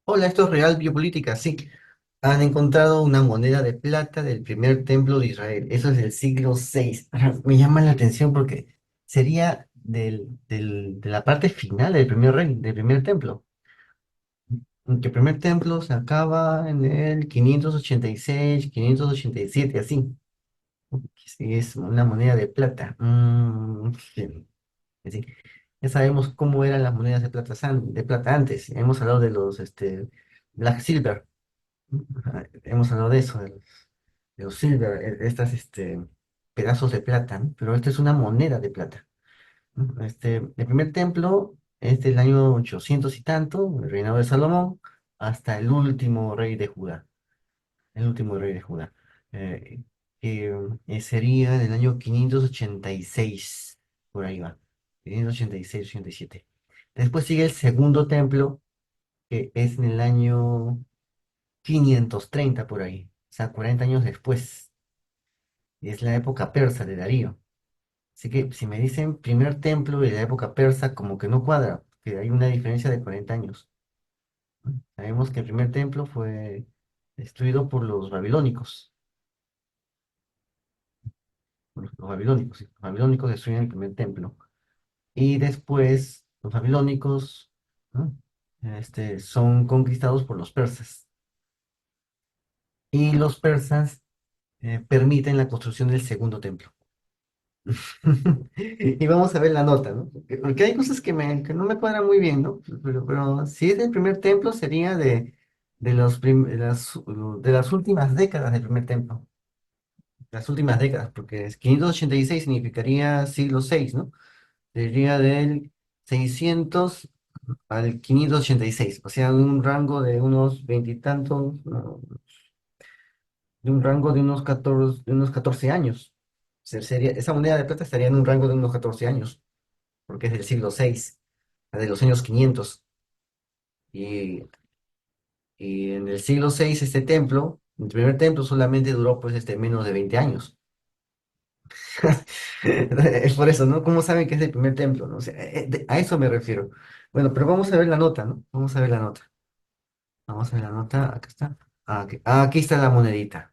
Hola, esto es Real Biopolítica, sí. Han encontrado una moneda de plata del primer templo de Israel. Eso es del siglo VI. Ahora, me llama la atención porque sería de la parte final del primer rey, del primer templo. Aunque el primer templo se acaba en el 586, 587, así. Sí, es una moneda de plata. Sí, sí. Ya sabemos cómo eran las monedas de plata, de plata antes. Hemos hablado de los Black Silver. Ajá, hemos hablado de eso, de los silver, estas pedazos de plata, ¿no? Pero esta es una moneda de plata, ¿no? El primer templo es del año 800 y tanto, el reinado de Salomón, hasta el último rey de Judá, el último rey de Judá, eh, que sería del año 586, por ahí va, 586, 87. Después sigue el segundo templo, que es en el año 530 por ahí, o sea, 40 años después. Es la época persa de Darío. Así que si me dicen primer templo de la época persa, como que no cuadra, que hay una diferencia de 40 años. Sabemos que el primer templo fue destruido por los babilónicos. Por los babilónicos, sí. Los babilónicos destruyen el primer templo. Y después los babilónicos, ¿no? Son conquistados por los persas. Y los persas permiten la construcción del segundo templo. Y vamos a ver la nota, ¿no? Porque hay cosas que no me cuadran muy bien, ¿no? Pero si es del primer templo, sería de las últimas décadas del primer templo. Las últimas décadas, porque 586 significaría siglo VI, ¿no? Sería del 600 al 586, o sea, de un rango de unos veintitantos, no, de un rango de unos 14 años. Esa moneda de plata estaría en un rango de unos 14 años, porque es del siglo VI, de los años 500. Y, y en el siglo VI este templo, el primer templo solamente duró pues menos de 20 años. Es por eso, ¿no? ¿Cómo saben que es el primer templo, no? O sea, a eso me refiero. Bueno, pero vamos a ver la nota, ¿no? Vamos a ver la nota. Vamos a ver la nota. Acá está. Aquí está la monedita.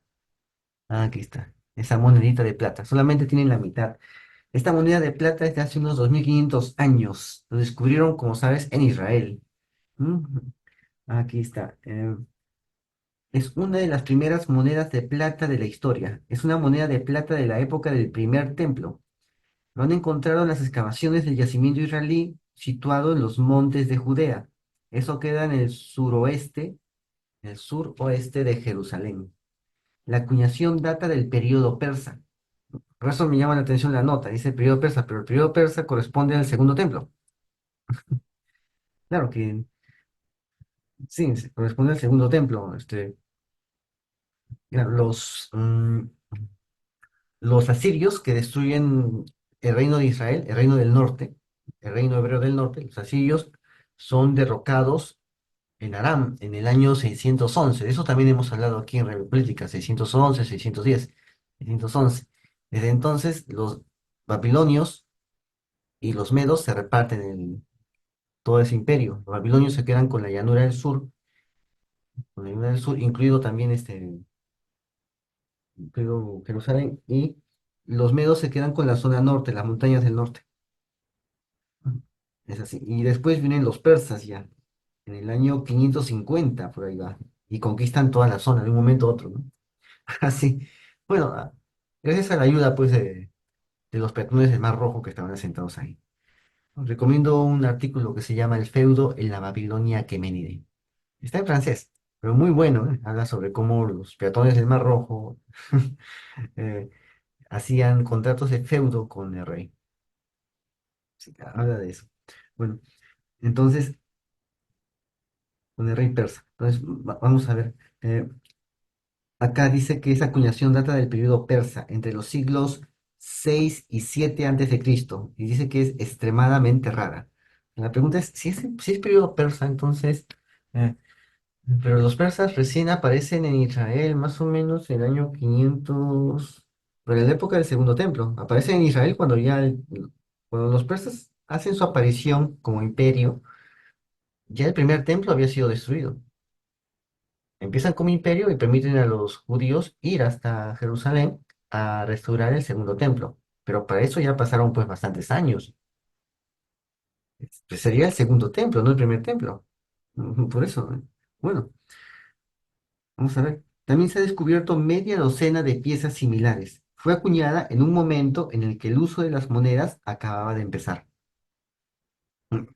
Aquí está. Esa monedita de plata. Solamente tienen la mitad. Esta moneda de plata es de hace unos 2500 años. Lo descubrieron, como sabes, en Israel. ¿Mm? Aquí está. Es una de las primeras monedas de plata de la historia. Es una moneda de plata de la época del primer templo. Lo han encontrado en las excavaciones del yacimiento israelí situado en los montes de Judea. Eso queda en el suroeste de Jerusalén. La acuñación data del periodo persa. Por eso me llama la atención la nota, dice periodo persa, pero el periodo persa corresponde al segundo templo. Claro que sí, corresponde al segundo templo. Claro, los asirios que destruyen el reino de Israel, el reino del norte, el reino hebreo del norte, los asirios son derrocados en Aram en el año 611. De eso también hemos hablado aquí en República, 611, 610, 611. Desde entonces, los babilonios y los medos se reparten todo ese imperio. Los babilonios se quedan con la llanura del sur, incluido también incluido Jerusalén, y los medos se quedan con la zona norte, las montañas del norte. Es así. Y después vienen los persas ya, en el año 550, por ahí va, y conquistan toda la zona de un momento a otro, ¿no? Así. Bueno, gracias a la ayuda, pues, de los peatones del Mar Rojo que estaban asentados ahí. Os recomiendo un artículo que se llama El feudo en la Babilonia aqueménide. Está en francés, pero muy bueno, ¿eh? Habla sobre cómo los peatones del Mar Rojo eh, hacían contratos de feudo con el rey. Sí, habla de eso. Bueno, entonces, con el rey persa. Entonces, vamos a ver. Acá dice que esa acuñación data del periodo persa, entre los siglos 6 y 7 antes de Cristo, y dice que es extremadamente rara. La pregunta es, si es periodo persa, entonces, eh, pero los persas recién aparecen en Israel más o menos en el año 500, pero en la época del Segundo Templo. Aparecen en Israel cuando los persas hacen su aparición como imperio, ya el primer templo había sido destruido. Empiezan como imperio y permiten a los judíos ir hasta Jerusalén a restaurar el segundo templo. Pero para eso ya pasaron pues bastantes años. Pues sería el segundo templo, no el primer templo. Por eso, bueno, vamos a ver. También se ha descubierto media docena de piezas similares. Fue acuñada en un momento en el que el uso de las monedas acababa de empezar.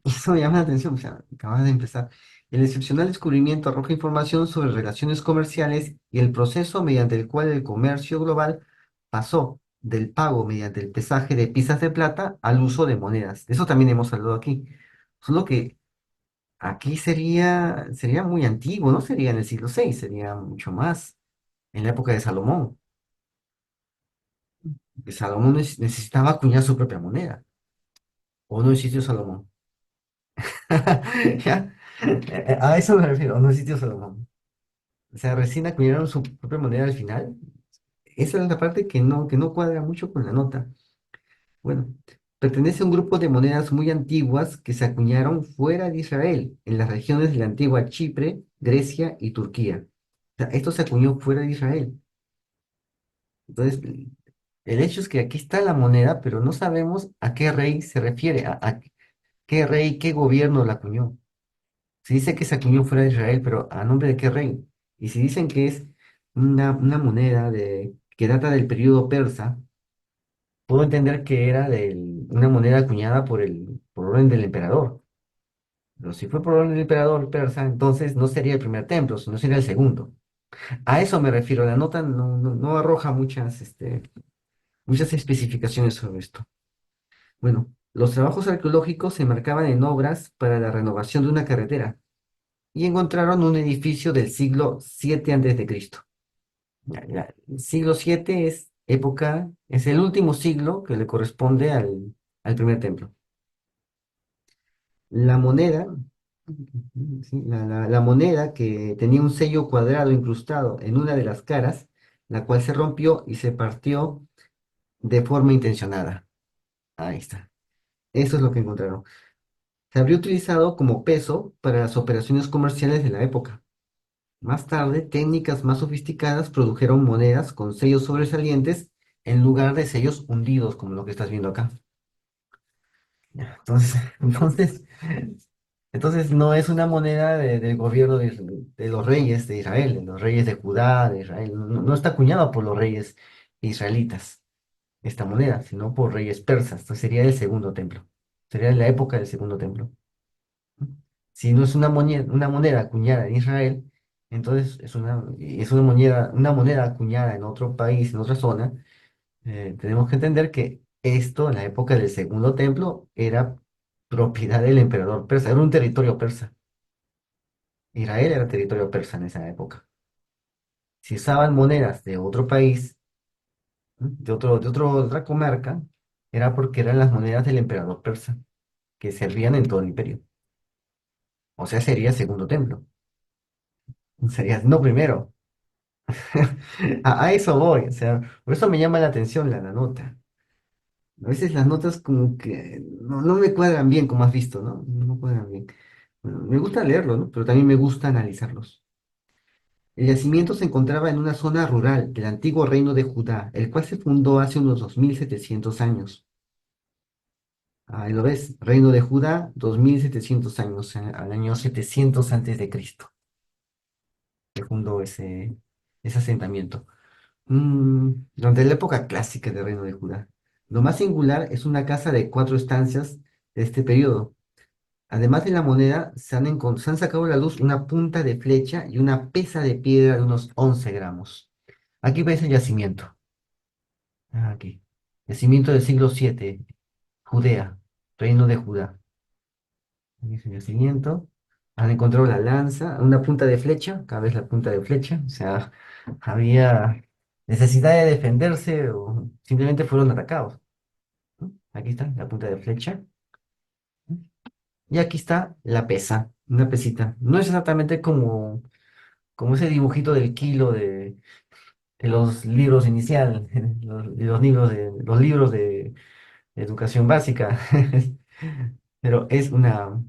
Eso me llama la atención, o sea, acababa de empezar. El excepcional descubrimiento arroja información sobre relaciones comerciales y el proceso mediante el cual el comercio global pasó del pago mediante el pesaje de piezas de plata al uso de monedas. De eso también hemos hablado aquí. Solo que aquí sería muy antiguo, no sería en el siglo VI, sería mucho más en la época de Salomón, que Salomón necesitaba acuñar su propia moneda. ¿O no existió Salomón? ¿Ya? A eso me refiero, no existió Salomón. O sea, recién acuñaron su propia moneda al final. Esa es la parte que no cuadra mucho con la nota. Bueno, pertenece a un grupo de monedas muy antiguas que se acuñaron fuera de Israel, en las regiones de la antigua Chipre, Grecia y Turquía. O sea, esto se acuñó fuera de Israel. Entonces, el hecho es que aquí está la moneda, pero no sabemos a qué rey se refiere, a qué rey, qué gobierno la acuñó. Se dice que se acuñó fuera de Israel, pero ¿a nombre de qué rey? Y si dicen que es una moneda que data del periodo persa, puedo entender que era una moneda acuñada por orden del emperador. Pero si fue por orden del emperador persa, entonces no sería el primer templo, sino sería el segundo. A eso me refiero. La nota no arroja muchas especificaciones sobre esto. Bueno, los trabajos arqueológicos se marcaban en obras para la renovación de una carretera y encontraron un edificio del siglo VII antes de Cristo. El siglo VII es el último siglo que le corresponde al primer templo. La moneda, sí, la moneda que tenía un sello cuadrado incrustado en una de las caras, la cual se rompió y se partió de forma intencionada. Ahí está. Eso es lo que encontraron. Se habría utilizado como peso para las operaciones comerciales de la época. Más tarde, técnicas más sofisticadas produjeron monedas con sellos sobresalientes en lugar de sellos hundidos, como lo que estás viendo acá. Ya, entonces no es una moneda del gobierno de los reyes de Israel, de los reyes de Judá, de Israel. No está acuñada por los reyes israelitas, esta moneda, sino por reyes persas. Entonces sería el segundo templo. Sería la época del segundo templo. Si no es una moneda acuñada en Israel, entonces es una moneda acuñada en otro país, en otra zona. Tenemos que entender que esto, en la época del segundo templo, era propiedad del emperador persa, era un territorio persa. Israel era territorio persa en esa época. Si usaban monedas de otro país, ¿no? de otra comarca, era porque eran las monedas del emperador persa, que servían en todo el imperio. O sea, sería segundo templo. Sería, no primero. A eso voy, o sea, por eso me llama la atención la nota. A veces las notas como que no me cuadran bien, como has visto, ¿no? No cuadran bien. Bueno, me gusta leerlo, ¿no? Pero también me gusta analizarlos. El yacimiento se encontraba en una zona rural del antiguo reino de Judá, el cual se fundó hace unos 2700 años. Ahí lo ves, reino de Judá, 2700 años, al año 700 antes de Cristo, se fundó ese asentamiento. Durante la época clásica del Reino de Judá. Lo más singular es una casa de 4 estancias de este periodo. Además de la moneda, se han sacado a la luz una punta de flecha y una pesa de piedra de unos 11 gramos. Aquí ves el yacimiento. Aquí. Yacimiento del siglo VII, Judea, Reino de Judá. Aquí es el yacimiento. Han encontrado la lanza, una punta de flecha. Acá ves la punta de flecha. O sea, había necesidad de defenderse o simplemente fueron atacados, ¿no? Aquí está la punta de flecha. Y aquí está la pesa, una pesita. No es exactamente como ese dibujito del kilo de los libros inicial, los libros de educación básica. Pero es una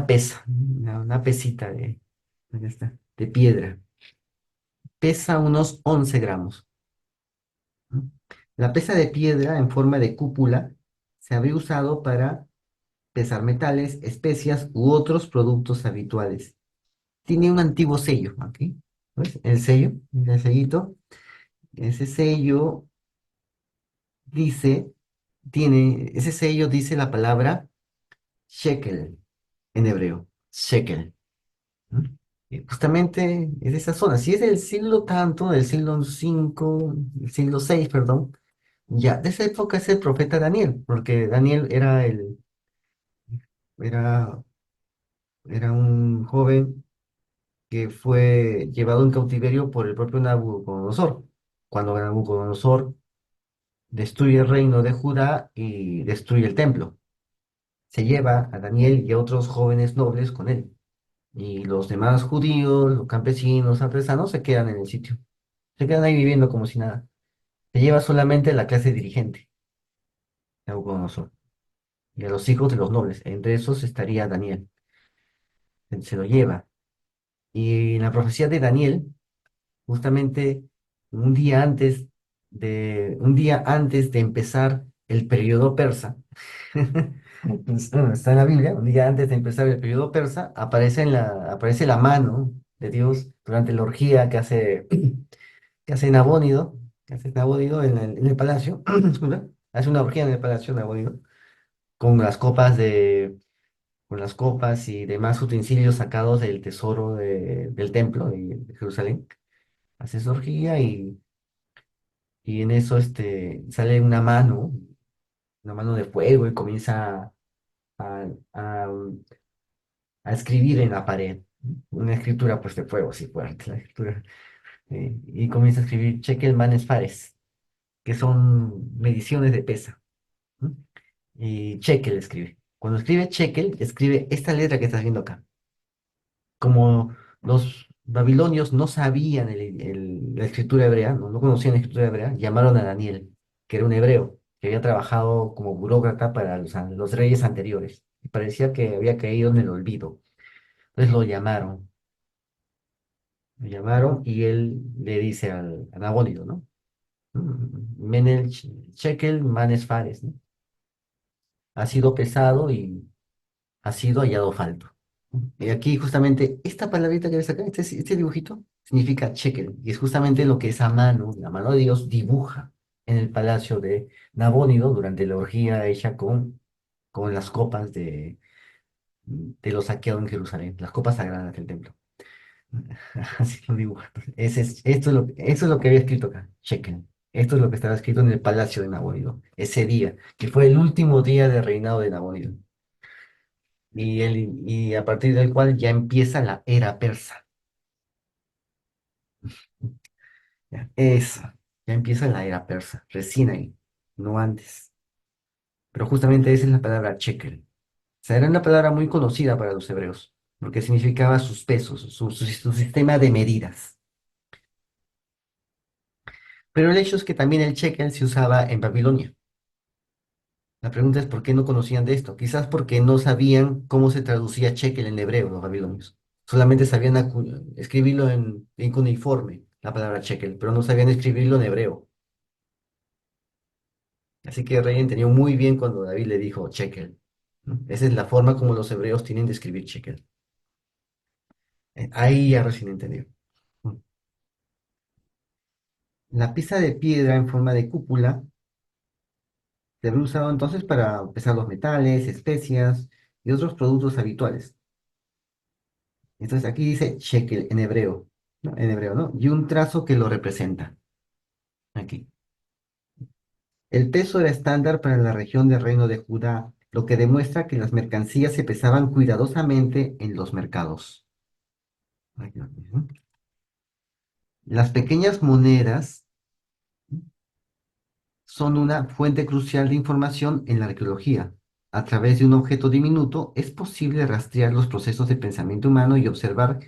pesa, una pesita de. Aquí está. de piedra. Pesa unos 11 gramos. ¿No? La pesa de piedra en forma de cúpula se habría usado para pesar metales, especias u otros productos habituales. Tiene un antiguo sello, aquí. ¿Ves? El sello, el sellito. Ese sello dice, ese sello dice la palabra shekel en hebreo. Shekel. ¿No? Y justamente es de esa zona. Si es del siglo tanto, del siglo V, del siglo VI, perdón, ya, de esa época es el profeta Daniel, porque Daniel era, era un joven que fue llevado en cautiverio por el propio Nabucodonosor. Cuando Nabucodonosor destruye el reino de Judá y destruye el templo, se lleva a Daniel y a otros jóvenes nobles con él. Y los demás judíos, los campesinos, artesanos se quedan en el sitio. Se quedan ahí viviendo como si nada. Se lleva solamente la clase dirigente, Nabucodonosor, y a los hijos de los nobles. Entre esos estaría Daniel. Se lo lleva. Y en la profecía de Daniel, justamente un día antes de empezar el periodo persa, bueno, está en la Biblia, un día antes de empezar el periodo persa, aparece la mano de Dios durante la orgía que hace Nabónido, en el palacio, disculpa, hace una orgía en el palacio Nabónido, con las copas con las copas y demás utensilios sacados del tesoro del templo de Jerusalén. Hace su orgía y en eso sale una mano de fuego y comienza a, a- a escribir en la pared. Una escritura pues de fuego, así fuerte, la escritura. Y comienza a escribir Shekel Manes Fares, que son mediciones de pesa. ¿No? Y Shekel escribe. Cuando escribe Shekel, escribe esta letra que estás viendo acá. Como los babilonios no sabían la escritura hebrea, no conocían la escritura hebrea, llamaron a Daniel, que era un hebreo, que había trabajado como burócrata para los reyes anteriores. Y parecía que había caído en el olvido. Entonces lo llamaron y él le dice a Nabónido, ¿no? Menel Shekel Manes Fares, ¿no? Ha sido pesado y ha sido hallado falto. Y aquí justamente esta palabrita que ves acá, este dibujito, significa shekel, y es justamente lo que esa mano, la mano de Dios, dibuja en el palacio de Nabónido durante la orgía hecha con las copas de los saqueados en Jerusalén, las copas sagradas del templo. Así lo dibuja. Esto es lo que había escrito acá, shekel. Esto es lo que estaba escrito en el palacio de Nabónido, ese día, que fue el último día de reinado de Nabónido. Y a partir del cual ya empieza la era persa. Ya, ya empieza la era persa, recién ahí, no antes. Pero justamente esa es la palabra shekel. O sea, era una palabra muy conocida para los hebreos, porque significaba sus pesos, su sistema de medidas. Pero el hecho es que también el shekel se usaba en Babilonia. La pregunta es por qué no conocían de esto. Quizás porque no sabían cómo se traducía shekel en hebreo los babilonios. Solamente sabían escribirlo en cuneiforme, la palabra shekel, pero no sabían escribirlo en hebreo. Así que Rey entendió muy bien cuando David le dijo shekel, ¿no? Esa es la forma como los hebreos tienen de escribir shekel. Ahí ya recién entendió. Mm. La pieza de piedra en forma de cúpula se había usado entonces para pesar los metales, especias y otros productos habituales. Entonces aquí dice shekel en hebreo, ¿no? En hebreo, ¿no? Y un trazo que lo representa. Aquí. El peso era estándar para la región del reino de Judá, lo que demuestra que las mercancías se pesaban cuidadosamente en los mercados. Aquí, ¿no? Las pequeñas monedas son una fuente crucial de información en la arqueología. A través de un objeto diminuto es posible rastrear los procesos de pensamiento humano y observar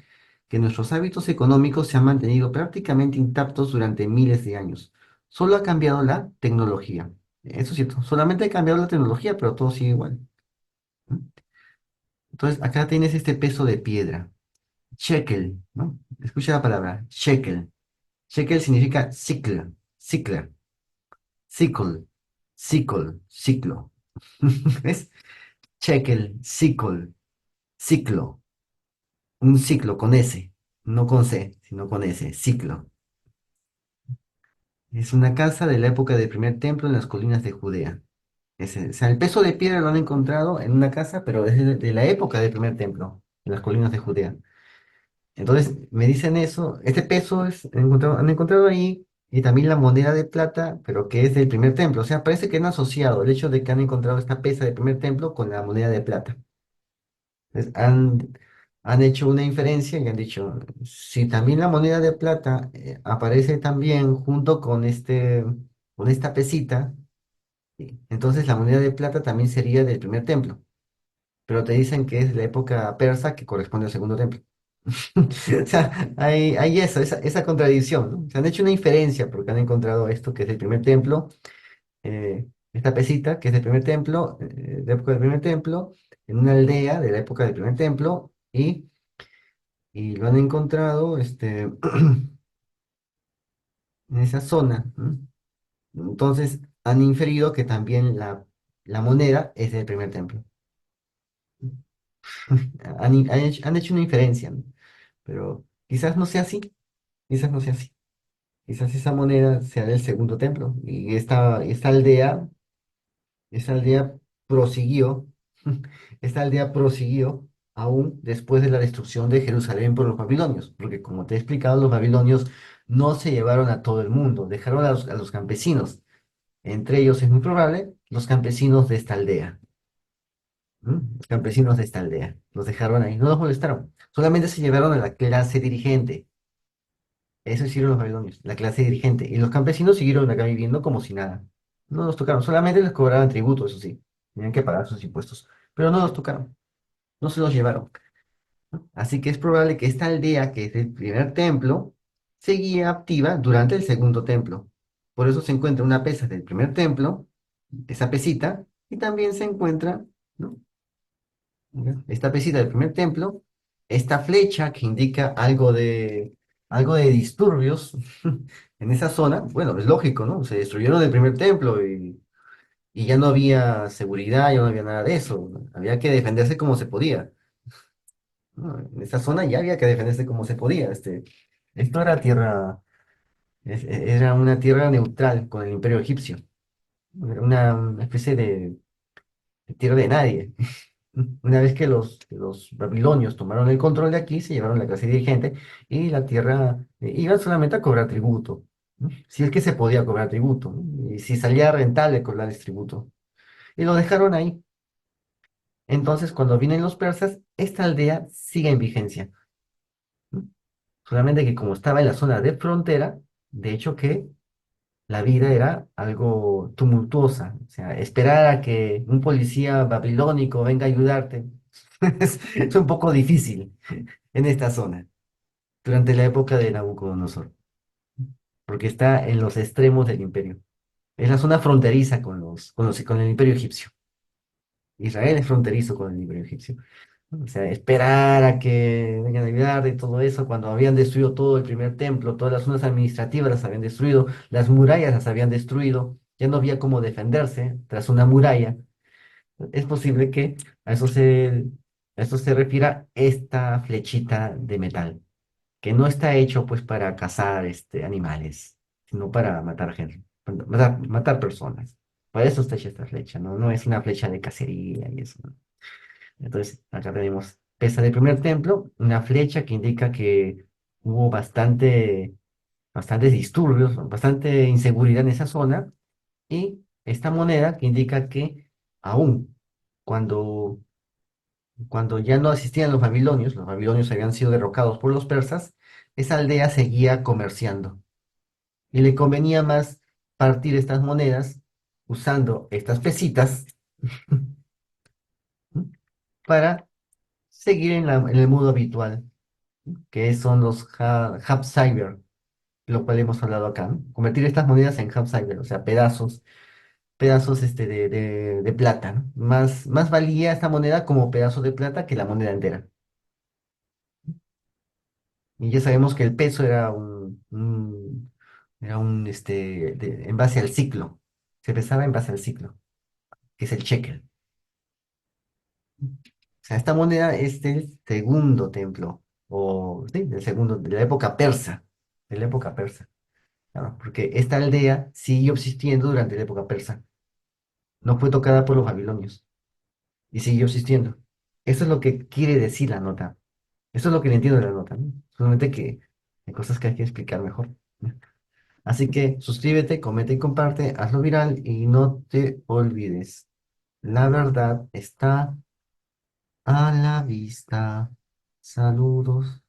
que nuestros hábitos económicos se han mantenido prácticamente intactos durante miles de años. Solo ha cambiado la tecnología. Eso es cierto, solamente ha cambiado la tecnología, pero todo sigue igual. ¿No? Entonces, acá tienes este peso de piedra. shekel, ¿no? Escucha la palabra, shekel. Shekel significa ciclo, cicla, sickle, sickle, ciclo. ¿Ves? Shekel, sickle, ciclo. Un ciclo con S, no con C, sino con S, ciclo. Es una casa de la época del primer templo en las colinas de Judea. O sea, el peso de piedra lo han encontrado en una casa, pero es de la época del primer templo, en las colinas de Judea. Entonces, me dicen eso, este peso han encontrado ahí, y también la moneda de plata, pero que es del primer templo. O sea, parece que han asociado el hecho de que han encontrado esta pesa del primer templo con la moneda de plata. Entonces, han hecho una inferencia y han dicho, si también la moneda de plata aparece también junto con esta pesita, entonces la moneda de plata también sería del primer templo. Pero te dicen que es de la época persa que corresponde al segundo templo. O sea, hay eso, esa contradicción, ¿no? Se han hecho una inferencia porque han encontrado esto que es el primer templo, esta pesita que es del primer templo, de la época del primer templo, en una aldea de la época del primer templo, y lo han encontrado en esa zona, ¿no? Entonces han inferido que también la moneda es del primer templo. Han hecho una inferencia, ¿no? Pero quizás no sea así, quizás no sea así. Quizás esa moneda sea del segundo templo. Y esta aldea prosiguió, esta aldea prosiguió aún después de la destrucción de Jerusalén por los babilonios. Porque como te he explicado, los babilonios no se llevaron a todo el mundo, dejaron a los campesinos. Entre ellos es muy probable los campesinos de esta aldea. Los campesinos de esta aldea. Los dejaron ahí, no los molestaron. Solamente se llevaron a la clase dirigente. Eso hicieron los babilonios, la clase dirigente. Y los campesinos siguieron acá viviendo como si nada. No los tocaron, solamente les cobraban tributo, eso sí. Tenían que pagar sus impuestos. Pero no los tocaron, no se los llevaron. Así que es probable que esta aldea, que es el primer templo, seguía activa durante el segundo templo. Por eso se encuentra una pesa del primer templo, esa pesita, y también se encuentra, ¿no? Esta pesita del primer templo, esta flecha que indica algo de disturbios en esa zona. Bueno, es lógico, ¿no? Se destruyeron el primer templo y ya no había seguridad, ya no había nada de eso. Había que defenderse como se podía, ¿no? En esa zona ya había que defenderse como se podía. Esto era era una tierra neutral con el imperio egipcio. Era una especie de tierra de nadie. Una vez que los babilonios tomaron el control de aquí, se llevaron la clase dirigente y la tierra iban solamente a cobrar tributo, ¿no? Si es que se podía cobrar tributo, ¿no? Y si salía rentable cobrarles tributo. Y lo dejaron ahí. Entonces, cuando vienen los persas, esta aldea sigue en vigencia, ¿no? Solamente que como estaba en la zona de frontera, de hecho que la vida era algo tumultuosa. O sea, esperar a que un policía babilónico venga a ayudarte es un poco difícil en esta zona durante la época de Nabucodonosor, porque está en los extremos del imperio. Es la zona fronteriza con el imperio egipcio. Israel es fronterizo con el imperio egipcio. O sea, esperar a que vengan a ayudar y todo eso, cuando habían destruido todo el primer templo, todas las zonas administrativas las habían destruido, las murallas las habían destruido, ya no había cómo defenderse tras una muralla. Es posible que a a eso se refiera esta flechita de metal, que no está hecho pues para cazar animales, sino para matar gente, matar personas. Para eso está hecha esta flecha, ¿no? No es una flecha de cacería y eso, ¿no? Entonces, acá tenemos pesa del primer templo, una flecha que indica que hubo bastantes disturbios, bastante inseguridad en esa zona, y esta moneda que indica que aún cuando, cuando ya no asistían los babilonios habían sido derrocados por los persas, esa aldea seguía comerciando y le convenía más partir estas monedas usando estas pesitas para seguir en el modo habitual, que son los Habscyber, lo cual hemos hablado acá, ¿no? Convertir estas monedas en Habscyber, o sea, pedazos de plata, ¿no? Más valía esta moneda como pedazo de plata que la moneda entera. Y ya sabemos que el peso era en base al ciclo. Se pesaba en base al ciclo, que es el shekel. O sea, esta moneda es del segundo templo, o sí, del segundo, de la época persa, de la época persa. Claro, porque esta aldea siguió existiendo durante la época persa. No fue tocada por los babilonios y siguió existiendo. Eso es lo que quiere decir la nota. Eso es lo que le entiendo de la nota, ¿no? Solamente que hay cosas que hay que explicar mejor, ¿no? Así que suscríbete, comenta y comparte, hazlo viral y no te olvides. La verdad está a la vista. Saludos.